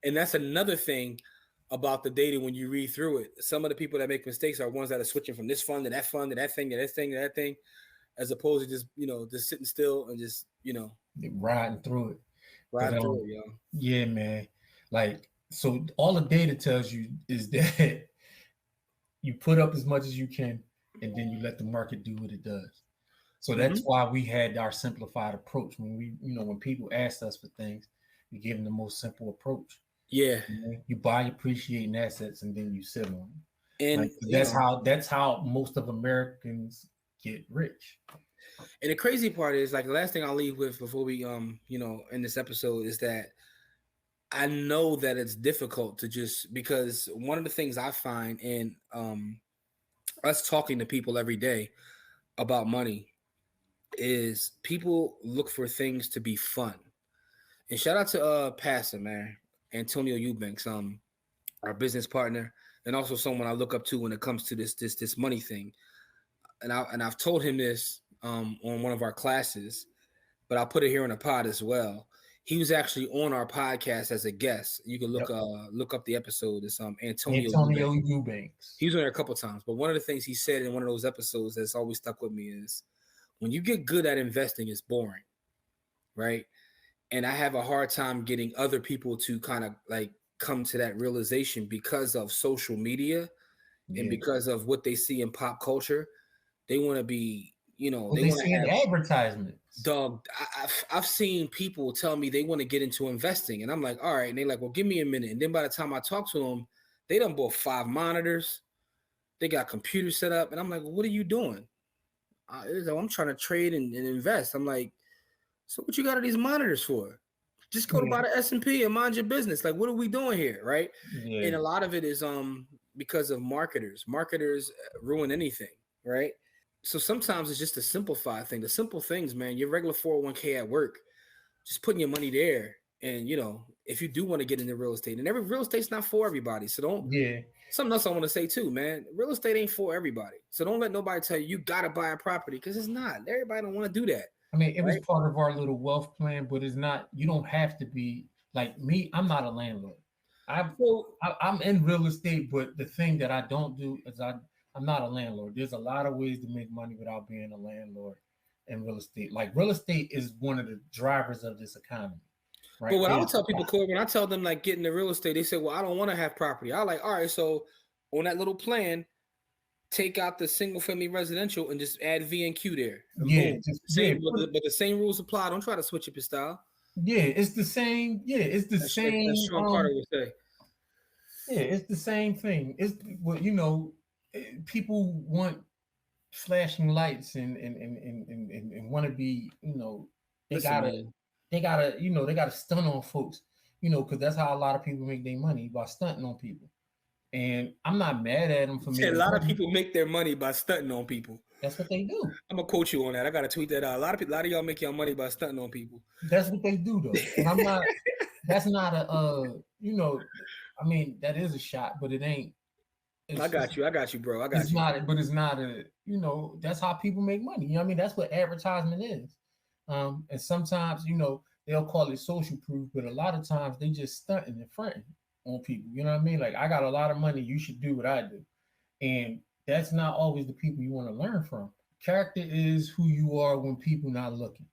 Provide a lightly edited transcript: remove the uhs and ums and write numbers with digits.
And that's another thing about the data when you read through it. Some of the people that make mistakes are ones that are switching from this fund to that fund to that thing to that thing to that thing, as opposed to just, just sitting still and just, riding through it. riding through it, yo. Yeah, man. Like, so all the data tells you is that you put up as much as you can and then you let the market do what it does. So that's why we had our simplified approach. When when people ask us for things, we give them the most simple approach. Yeah. You buy appreciating assets and then you sit on them. And that's how most of Americans get rich. And the crazy part is, like, the last thing I'll leave with before we in this episode is that I know that it's difficult to just, because one of the things I find in us talking to people every day about money is people look for things to be fun. And shout out to Pastor, man, Antonio Eubanks, our business partner, and also someone I look up to when it comes to this money thing. And I've told him this on one of our classes, but I'll put it here in a pod as well. He was actually on our podcast as a guest. You can look up the episode. It's Antonio Eubanks. He was on there a couple times, but one of the things he said in one of those episodes that's always stuck with me is, when you get good at investing, it's boring, right? And I have a hard time getting other people to kind of like come to that realization because of social media and because of what they see in pop culture. They want to be, they want to see an advertisement. Dog, I've seen people tell me they want to get into investing, and I'm like, all right. And they're like, well, give me a minute. And then by the time I talk to them, they done bought 5 monitors. They got computers set up, and I'm like, well, what are you doing? I'm trying to trade and invest. I'm like, so what you got all these monitors for? Just go to buy the S&P and mind your business. Like, what are we doing here, right? Yeah. And a lot of it is because of marketers. Marketers ruin anything, right? So sometimes it's just a simplified thing. The simple things, man, your regular 401k at work, just putting your money there. And, if you do want to get into real estate, and every real estate's not for everybody. So don't. Yeah. Something else I want to say too, man. Real estate ain't for everybody. So don't let nobody tell you got to buy a property, because it's not. Everybody don't want to do that. I mean, it was part of our little wealth plan, but it's not. You don't have to be like me. I'm not a landlord. I'm in real estate, but the thing that I don't do is I'm not a landlord. There's a lot of ways to make money without being a landlord in real estate. Like, real estate is one of the drivers of this economy. Right? But what I would tell people, Corey, when I tell them like get into real estate, they say, well, I don't want to have property. I like, all right, so on that little plan, take out the single family residential and just add V and Q there. But the same rules apply. Don't try to switch up your style. Yeah, it's the same. Yeah, it's the same. That's Sean Carter would say. Yeah, it's the same thing. It's people want flashing lights and want to be, they gotta stun on folks, because that's how a lot of people make their money, by stunting on people. And I'm not mad at them for making a lot of people make their money by stunting on people. That's what they do. I'm gonna quote you on that. I gotta tweet that out. A lot of y'all make your money by stunting on people. That's what they do, though. And I'm not. That's not a. I mean, that is a shot, but it ain't. I got you, bro. It's not, but it's not a. That's how people make money. You know what I mean? That's what advertisement is. And sometimes, they'll call it social proof, but a lot of times they just stunting and fronting on people. You know what I mean? Like, I got a lot of money, you should do what I do. And that's not always the people you want to learn from. Character is who you are when people not looking.